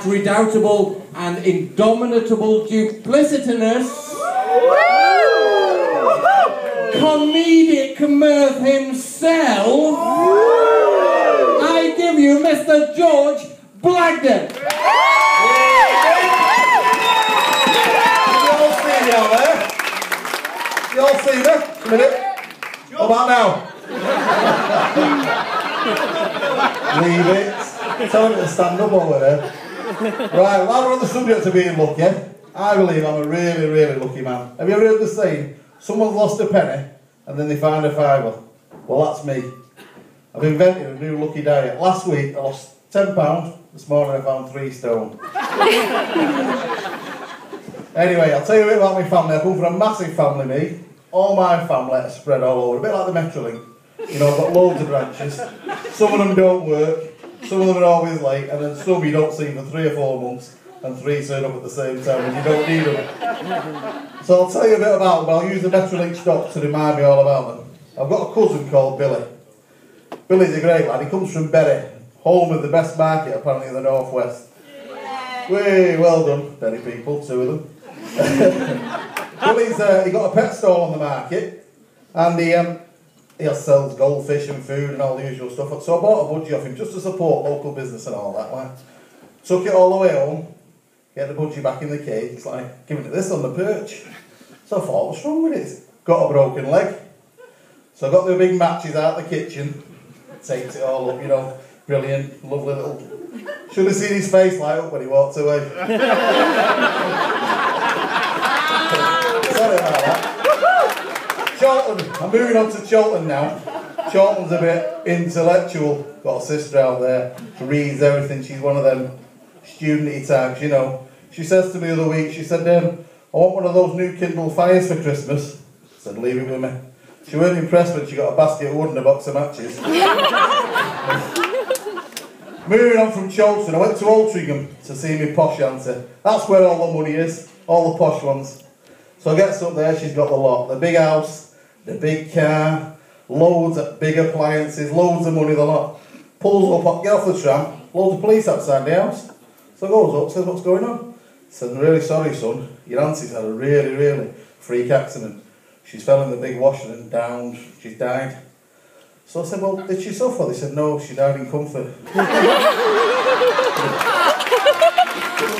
that redoubtable and indomitable duplicitous comedic mirth himself, I give you Mr. George Blagden. You all see me out there? You all see me? A minute. What about now? Leave it. Tell him to stand up over there. Right, while we're on the subject of being lucky, I believe I'm a really, really lucky man. Have you ever heard the saying, someone's lost a penny and then they find a fiver? Well, that's me. I've invented a new lucky diet. Last week I lost £10. This morning I found 3 stone. Anyway, I'll tell you a bit about my family. I come from a massive family, me. All my family are spread all over, a bit like the Metrolink. You know, I've got loads of branches. Some of them don't work, some of them are always late, and then some you don't see for 3 or 4 months, and 3 turn up at the same time, and you don't need them. So I'll tell you a bit about them, but I'll use the Metrolink stock to remind me all about them. I've got a cousin called Billy. Billy's a great lad. He comes from Bury, home of the best market apparently in the northwest. Way well done, Bury people, 2 of them. Billy's he got a pet stall on the market, and he sells goldfish and food and all the usual stuff. So I bought a budgie off him just to support local business and all that. Like, took it all the way home, get the budgie back in the cage. It's like giving it this on the perch. So I thought, what's wrong with it? It's got a broken leg. So I got the big matches out of the kitchen, taped it all up, you know, brilliant, lovely little. Should have seen his face light up when he walked away. Sorry about that. Chorlton, I'm moving on to Chorlton now. Chorlton's a bit intellectual. Got a sister out there, she reads everything. She's one of them student-y types, you know. She says to me the other week, she said, I want one of those new Kindle Fires for Christmas. I said, leave it with me. She weren't impressed when she got a basket of wood and a box of matches. Moving on from Chorlton, I went to Altrincham to see my posh auntie. That's where all the money is, all the posh ones. So I gets up there, she's got the lot. The big house, the big car, loads of big appliances, loads of money, the lot. Pulls up, get off the tram, loads of police outside the house. So I goes up, says, what's going on? Says, I'm really sorry, son. Your auntie's had a really, really freak accident. She's fell in the big washer and downed. She's died. So I said, well, did she suffer? They said, no, she died in comfort.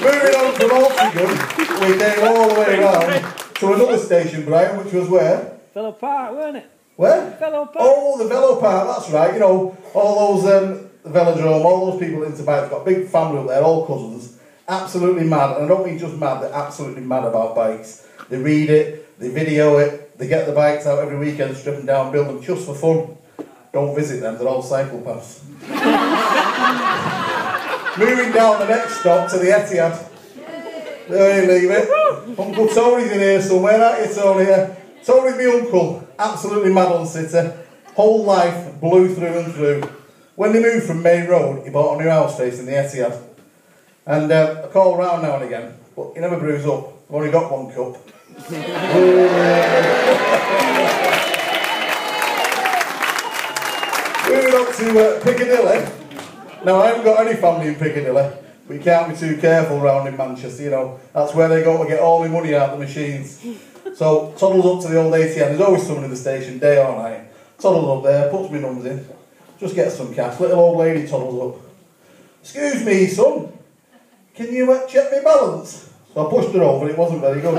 Moving on from Altrincham, we came all the way around to another station, Brian, which was where? Velo Park, weren't it? Where? Velo Park. Oh, the Velo Park, that's right. You know, all those, the velodrome, all those people into bikes, got a big family up there, all cousins. Absolutely mad, and I don't mean just mad, they're absolutely mad about bikes. They read it, they video it, they get the bikes out every weekend, strip them down, build them just for fun. Don't visit them, they're all psychopaths. Moving down the next stop to the Etihad. There you leave it. Uncle Tony's in here somewhere, aren't you, Tony? Tony's my uncle, absolutely mad on city. Whole life blue through and through. When they moved from Main Road, he bought a new house facing the Etihad. And I call round now and again, but he never brews up. I've only got 1 cup. Moving on to Piccadilly. Now, I haven't got any family in Piccadilly, but you can't be too careful round in Manchester, you know. That's where they go to get all the money out of the machines. So, toddles up to the old ATM. There's always someone in the station, day or night. Toddles up there, puts my numbers in, just gets some cash. Little old lady toddles up. Excuse me, son, can you check my balance? So I pushed her over, it wasn't very good.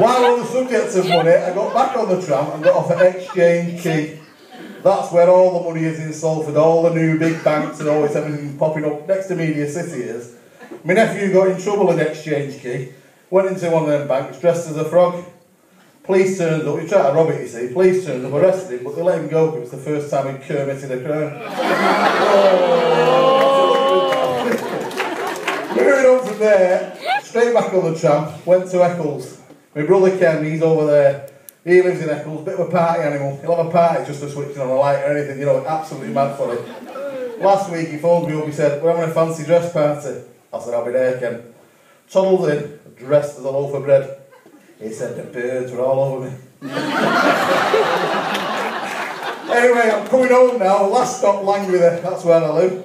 While on the subject of money, I got back on the tram and got off at Exchange Quay. That's where all the money is in Salford, all the new big banks and always everything popping up next to Media City is. My nephew got in trouble at Exchange Quay, went into one of them banks dressed as a frog. Police turned up, he tried to rob it, you see. Police turned up, arrested him, but they let him go because it was the first time he'd committed a crime. Moving on from there, straight back on the tram, went to Eccles. My brother Ken, he's over there. He lives in Eccles, bit of a party animal. He'll have a party just for switching on a light or anything, you know, absolutely mad for it. Last week he phoned me up, he said, we're having a fancy dress party. I said, I'll be there, Ken. Toddled in, dressed as a loaf of bread. He said the birds were all over me. Anyway, I'm coming home now. Last stop, Langwither. That's where I live.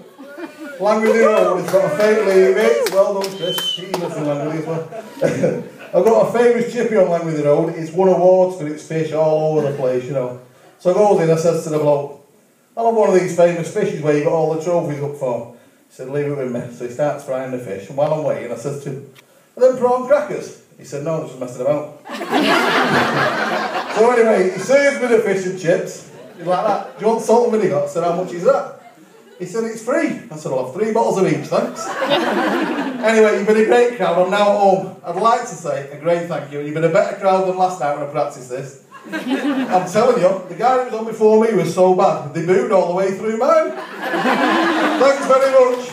Langwither Road. It's got a favourite leave it. Well done, Chris. He lives in Langwither as well. I've got a famous chippy on Langwither Road. It's won awards for its fish all over the place, you know. So I goes in, I says to the bloke, I'll have one of these famous fishes where you got all the trophies up for. He said, leave it with me. So he starts frying the fish, and while I'm waiting, I says to him, are them prawn crackers? He said, no, just messing about. So anyway, he serves me the fish and chips. He's like that. Do you want salt and vinegar? I said, how much is that? He said, it's free. I said, I'll have 3 bottles of each, thanks. Anyway, you've been a great crowd. I'm now at home. I'd like to say a great thank you. You've been a better crowd than last night when I practiced this. I'm telling you, the guy who was on before me was so bad, they booed all the way through mine. Thanks very much.